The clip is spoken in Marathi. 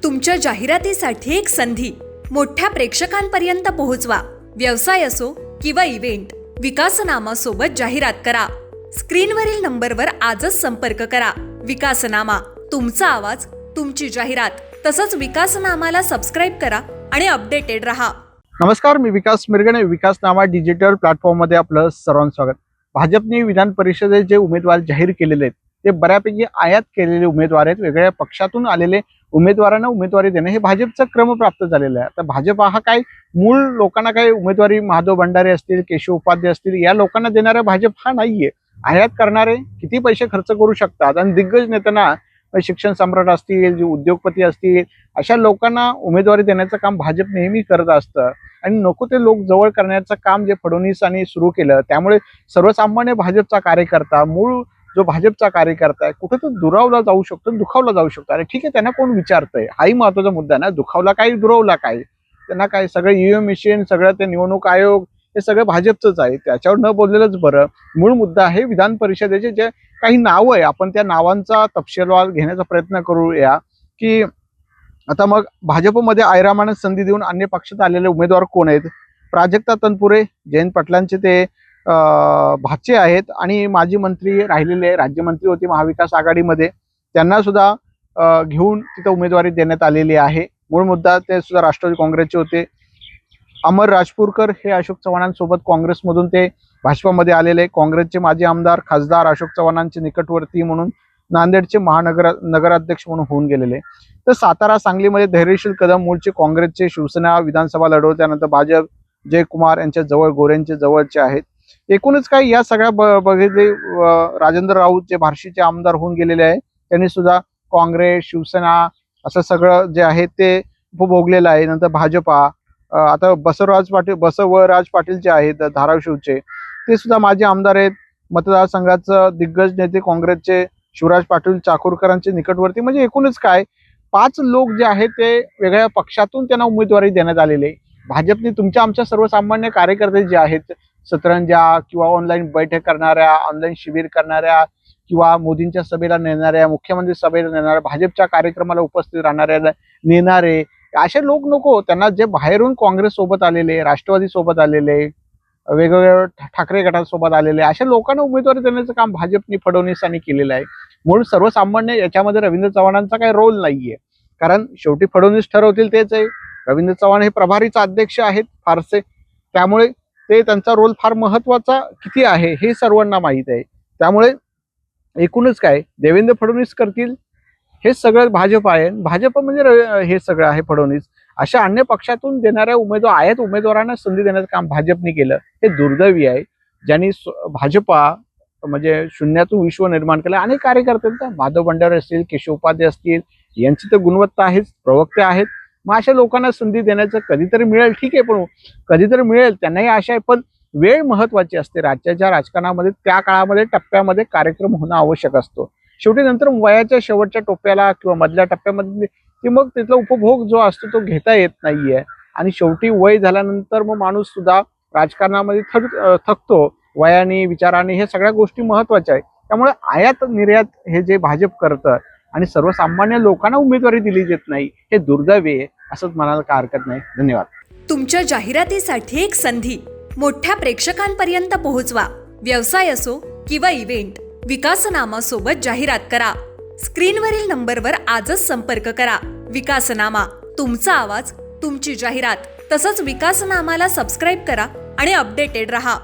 तुमच्या जाहिरातीसाठी एक संधी मोठ्या प्रेक्षकांपर्यंत पोहोचवा. व्यवसाय असो किंवा इव्हेंट, विकासनामा सोबत जाहिरात करा. स्क्रीनवरील नंबरवर आजच संपर्क करा. विकासनामा, तुमचा आवाज, तुमची जाहिरात. तसंच विकासनामाला सबस्क्राईब करा आणि अपडेटेड रहा. नमस्कार, मी विकास मिरगणे. विकासनामा डिजिटल प्लॅटफॉर्ममध्ये आपलं सर्वांचं स्वागत. भाजपने विधान परिषदेत जे उमेदवार जाहीर केलेले आहेत ते बऱ्यापैकी आयात केलेले उमेदवार आहेत. वेगळ्या पक्षातून आलेले उमेदवारांना उमेदवारी देणे हे भाजपचा क्रम प्राप्त झालेला आहे. आता भाजप हा काय मूळ लोकांना काय उमेदवारी माधव भंडारे असतील, केशव उपाध्ये असतील, या लोकांना देणारा भाजप हा नाहीये. आयात करणारे किती पैसे खर्च करू शकतात आणि दिग्गज नेत्यांना, शिक्षण सम्राट असतील, जे उद्योगपती असतील, अशा लोकांना उमेदवारी देण्याचं काम भाजप नेहमी करत असतं. आणि नको ते लोक जवळ करण्याचं काम जे फडणवीसांनी सुरू केलं, त्यामुळे सर्वसामान्य भाजपचा कार्यकर्ता, मूळ जो भाजपचा कार्यकर्ता आहे, कुठे तो दुरावला जाऊ शकतो, दुखावला जाऊ शकतो. अरे ठीक आहे, त्यांना कोण विचारतंय, हाही महत्वाचा मुद्दा ना. दुखावला काय, दुरावला काय, त्यांना काय, सगळं ईव्हीएम मशीन, सगळं ते निवडणूक आयोग, हे सगळं भाजपचंच आहे. त्याच्यावर न बोललेलंच बरं. मूळ मुद्दा आहे विधान परिषदेचे जे काही नाव आहे, आपण त्या नावांचा तपशीलवार घेण्याचा प्रयत्न करूया. की आता मग भाजपमध्ये ऐरामानच संधी देऊन अन्य पक्षात आलेले उमेदवार कोण आहेत? प्राजक्ता तनपुरे, जयंत पाटलांचे ते भाचे आहेत आणि माजी मंत्री राहिलेले, राज्यमंत्री होते महाविकास आघाडीमध्ये, त्यांना सुद्धा घेऊन तिथं उमेदवारी देण्यात आलेली आहे. मूळ मुद्दा ते सुद्धा राष्ट्रवादी काँग्रेसचे होते. अमर राजपूरकर हे अशोक चव्हाणांसोबत काँग्रेसमधून ते भाजपामध्ये आलेले, काँग्रेसचे माजी आमदार खासदार अशोक चव्हाणांचे निकटवर्ती म्हणून नांदेडचे नगराध्यक्ष म्हणून होऊन गेलेले. तर सातारा, सांगलीमध्ये धैर्यशील कदम मूळचे काँग्रेसचे, शिवसेना विधानसभा लढवत, त्यानंतर भाजप जयकुमार यांच्या जवळ, गोरेंचे जवळचे आहेत. एकूणच काय या सगळ्या बघितले, राजेंद्र राऊत जे बार्शीचे आमदार होऊन गेलेले आहे, त्यांनी सुद्धा काँग्रेस, शिवसेना असं सगळं जे आहे ते उपभोगलेलं आहे. नंतर भाजपा, आता बसवराज पाटील जे आहेत धाराशिवचे, ते सुद्धा माझे आमदार आहेत. मतदारसंघाचं दिग्गज नेते काँग्रेसचे शिवराज पाटील चाकूरकरांचे निकटवर्ती. म्हणजे एकूणच काय 5 लोक जे आहेत ते वेगळ्या पक्षातून त्यांना उमेदवारी देण्यात आलेली आहे. भाजपने तुमच्या आमच्या सर्वसामान्य कार्यकर्ते जे आहेत, सतरंजा किंवा ऑनलाईन बैठक करणाऱ्या, ऑनलाईन शिबिर करणाऱ्या, किंवा मोदींच्या सभेला नेणाऱ्या, मुख्यमंत्री सभेला नेणाऱ्या, भाजपच्या कार्यक्रमाला उपस्थित राहणाऱ्या नेणारे, असे लोक नको. त्यांना जे बाहेरून काँग्रेस सोबत आलेले, राष्ट्रवादी सोबत आलेले, वेगवेगळ्या ठाकरे गटासोबत आलेले, अशा लोकांना उमेदवारी देण्याचं काम भाजपने, फडणवीसांनी केलेलं आहे. म्हणून सर्वसामान्य याच्यामध्ये रवींद्र चव्हाणांचा काही रोल नाहीये. कारण शेवटी फडणवीस ठरवतील तेच आहे. रवींद्र चव्हाण हे प्रभारीचा अध्यक्ष आहेत फारसे, त्यामुळे ते त्यांचा रोल फार महत्वाचा किती आहे हे सर्वांना माहीत आहे. त्यामुळे एकूणच काय देवेंद्र फडणवीस करतील हे सगळं भाजप आहे. भाजप म्हणजे हे सगळं आहे फडणवीस. अशा अन्य पक्षातून देणाऱ्या आयात उमेदवारांना संधी देण्याचं काम भाजपने केलं, हे दुर्दैवी आहे. ज्यांनी भाजपा म्हणजे शून्यातून विश्व निर्माण केलं. अनेक कार्यकर्ते, माधव भंडारे असतील, केशव उपाध्ये असतील, यांची तर गुणवत्ता आहेच, प्रवक्ते आहेत. मग अशा लोकांना संधी देण्याचं कधीतरी मिळेल, ठीक आहे, पण कधीतरी मिळेल, त्यांनाही आशा आहे. पण वेळ महत्वाची असते राज्याच्या राजकारणामध्ये. त्या काळामध्ये टप्प्यामध्ये कार्यक्रम होणं आवश्यक असतो. शेवटी नंतर वयाच्या शेवटच्या टप्प्याला किंवा मधल्या टप्प्यामध्ये ते मग तिथला उपभोग जो असतो तो घेता येत नाहीये. आणि शेवटी वय झाल्यानंतर मग माणूस सुद्धा राजकारणामध्ये थकतो. वयाने, विचाराने, हे सगळ्या गोष्टी महत्वाच्या आहेत. त्यामुळे आयात निर्यात हे जे भाजप करतं आणि सर्वसामान्य लोकांना उमेदवारी दिली जात नाही, हे दुर्दैवी आहे, असंच म्हणायला काय हरकत नाही. धन्यवाद. तुमच्या जाहिरातीसाठी एक संधी मोठ्या प्रेक्षकांपर्यंत पोहोचवा. व्यवसाय असो किंवा इव्हेंट, विकासनामा सोबत जाहिरात करा. स्क्रीनवरील नंबरवर आजच संपर्क करा. विकासनामा, तुमचा आवाज, तुमची जाहिरात. तसंच विकासनामाला सबस्क्राईब करा आणि अपडेटेड रहा.